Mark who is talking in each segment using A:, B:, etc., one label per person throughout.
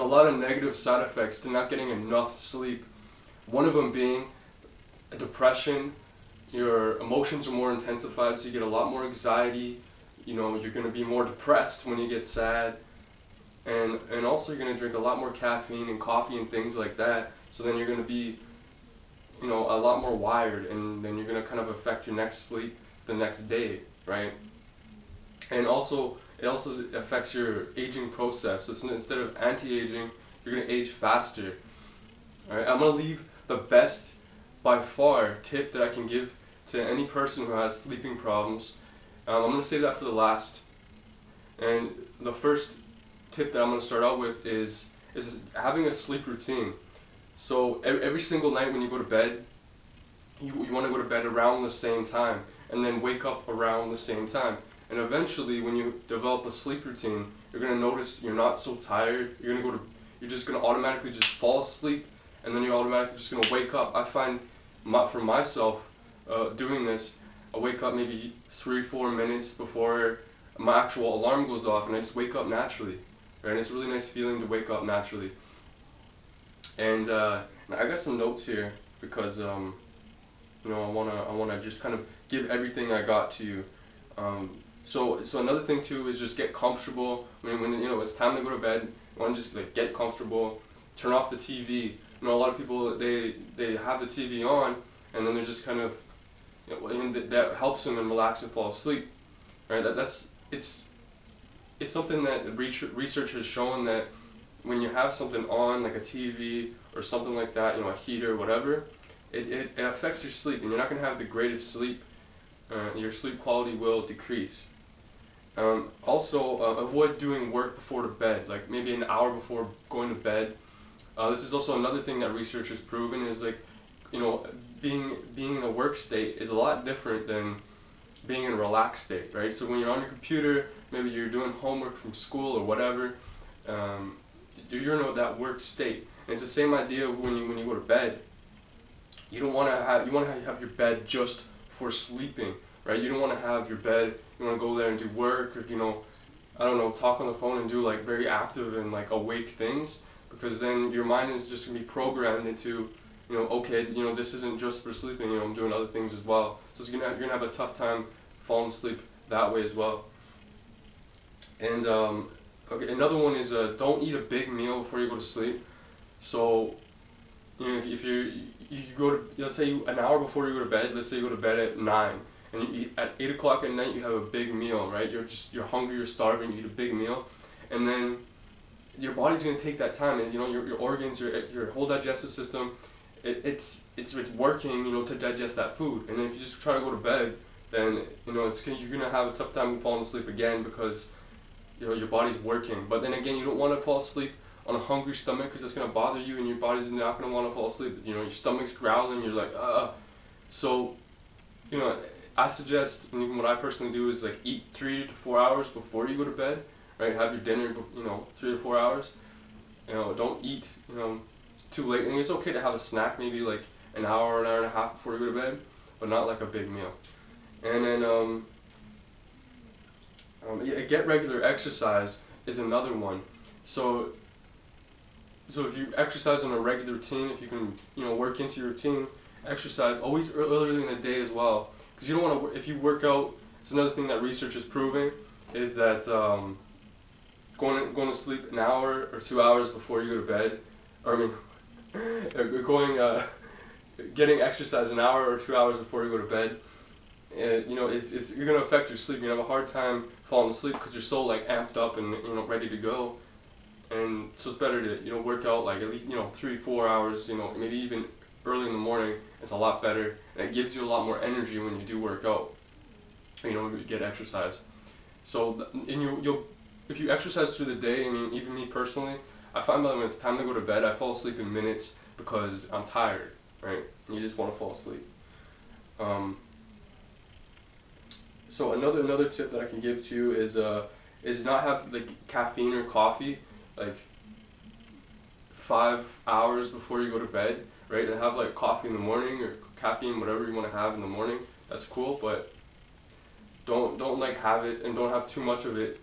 A: lot of negative side effects to not getting enough sleep. One of them being depression. Your emotions are more intensified, so you get a lot more anxiety. You know, you're going to be more depressed when you get sad. And also you're going to drink a lot more caffeine and coffee and things like that. So then you're going to be, you know, a lot more wired, and then you're going to kind of affect your next sleep the next day, right? And also, it also affects your aging process. So instead of anti-aging, you're going to age faster. Alright, I'm going to leave the best, by far, tip that I can give to any person who has sleeping problems. I'm going to save that for the last. And the first tip that I'm going to start out with is having a sleep routine. So every single night when you go to bed, you want to go to bed around the same time, and then wake up around the same time. And eventually, when you develop a sleep routine, you're going to notice you're not so tired. You're just going to automatically just fall asleep, and then you're automatically just going to wake up. I find for myself doing this, I wake up maybe 3-4 minutes before my actual alarm goes off, and I just wake up naturally. Right? And it's a really nice feeling to wake up naturally. And I got some notes here because you know, I wanna just kind of give everything I got to you. So another thing too is just get comfortable when you know it's time to go to bed. You want to just like get comfortable, turn off the TV. You know, a lot of people they have the TV on, and then they're just kind of, you know, and that helps them and relax and fall asleep. Right? It's something that research has shown that when you have something on, like a TV or something like that, you know, a heater, whatever, it affects your sleep, and you're not going to have the greatest sleep. Your sleep quality will decrease. Also, avoid doing work before to bed, like maybe an hour before going to bed. This is also another thing that research has proven is, like, you know, being in a work state is a lot different than being in a relaxed state, right? So when you're on your computer, maybe you're doing homework from school or whatever, you're in that work state. And it's the same idea when you go to bed. You want to have your bed just for sleeping, right? You don't want to have your bed, you want to go there and do work, or, you know, I don't know, talk on the phone and do like very active and like awake things, because then your mind is just going to be programmed into, you know, okay, you know, this isn't just for sleeping, you know, I'm doing other things as well. So you're going to have a tough time falling asleep that way as well. And okay, another one is don't eat a big meal before you go to sleep. So, you know, if you go to, let's say an hour before you go to bed, let's say you go to bed at 9, and you eat at 8 o'clock at night, you have a big meal, right? You're hungry, you're starving, you eat a big meal, and then your body's going to take that time, and, you know, your organs, your whole digestive system, it's working, you know, to digest that food. And then if you just try to go to bed, then, you know, you're going to have a tough time falling asleep again, because, you know, your body's working. But then again, you don't want to fall asleep on a hungry stomach, because it's going to bother you, and your body's not going to want to fall asleep. You know, your stomach's growling, you're like, ugh. So, you know, I suggest, and even what I personally do is, like, eat 3 to 4 hours before you go to bed, right? Have your dinner, you know, 3 to 4 hours. You know, don't eat, you know, too late. And it's okay to have a snack, maybe like an hour and a half before you go to bed, but not like a big meal. And then yeah, get regular exercise is another one. So if you exercise on a regular routine, if you can, you know, work into your routine, exercise always earlier in the day as well, because you don't want to. If you work out, it's another thing that research is proving is that going to sleep an hour or 2 hours before you go to bed, or I mean, getting exercise an hour or 2 hours before you go to bed, you know, you're going to affect your sleep. You're going to have a hard time falling asleep because you're so like amped up and, you know, ready to go. And so it's better to, you know, work out like at least, you know, 3-4 hours, you know, maybe even early in the morning. It's a lot better, and it gives you a lot more energy when you do work out, you know, when you get exercise. So if you exercise through the day, I mean, even me personally, I find that when it's time to go to bed, I fall asleep in minutes because I'm tired, right? And you just want to fall asleep. So another tip that I can give to you is not have like caffeine or coffee like 5 hours before you go to bed, right? And have like coffee in the morning or caffeine, whatever you want to have in the morning. That's cool, but don't like have it, and don't have too much of it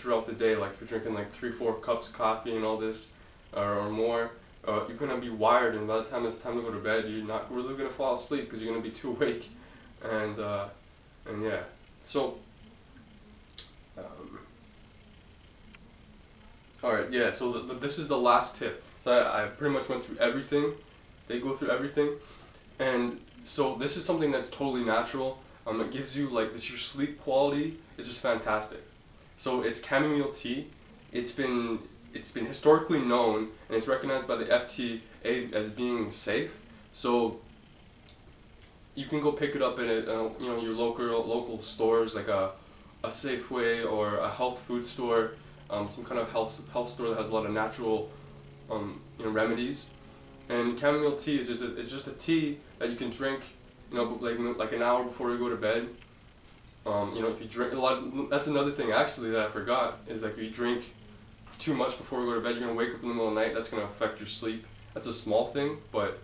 A: throughout the day. Like if you're drinking like 3-4 cups of coffee and all this, or more, you're gonna be wired, and by the time it's time to go to bed, you're not really gonna fall asleep because you're gonna be too awake, and yeah. So, all right, yeah. So this is the last tip. So I pretty much went through everything. They go through everything, and so this is something that's totally natural. It gives you like this. Your sleep quality is just fantastic. So it's chamomile tea. It's been historically known, and it's recognized by the FDA as being safe. So you can go pick it up at your local stores, like a Safeway or a health food store, some kind of health store that has a lot of natural remedies. And chamomile tea is just a tea that you can drink, like an hour before you go to bed. If you drink a lot, that's another thing actually that I forgot, is like if you drink too much before you go to bed, you're gonna wake up in the middle of the night. That's gonna affect your sleep. That's a small thing, but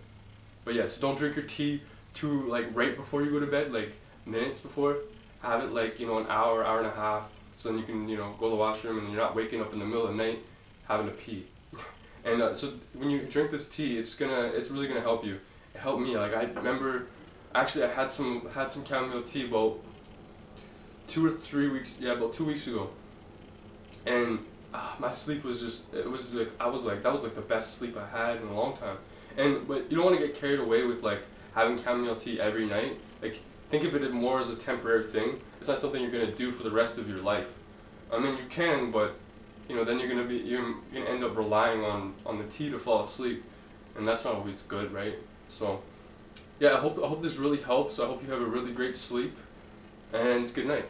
A: yeah. So don't drink your tea too right before you go to bed, like minutes before. Have it like an hour, hour and a half, so then you can go to the washroom and you're not waking up in the middle of the night having to pee. And so when you drink this tea, it's really gonna help you. It helped me. Like I remember, actually I had some chamomile tea about 2 or 3 weeks, yeah, about 2 weeks ago, and my sleep was just, it was like, that was like the best sleep I had in a long time. But you don't want to get carried away with like having chamomile tea every night. Like think of it more as a temporary thing. It's not something you're gonna do for the rest of your life. I mean you can, but then you're gonna end up relying on the tea to fall asleep, and that's not always good, right? So yeah, I hope this really helps. I hope you have a really great sleep, and good night.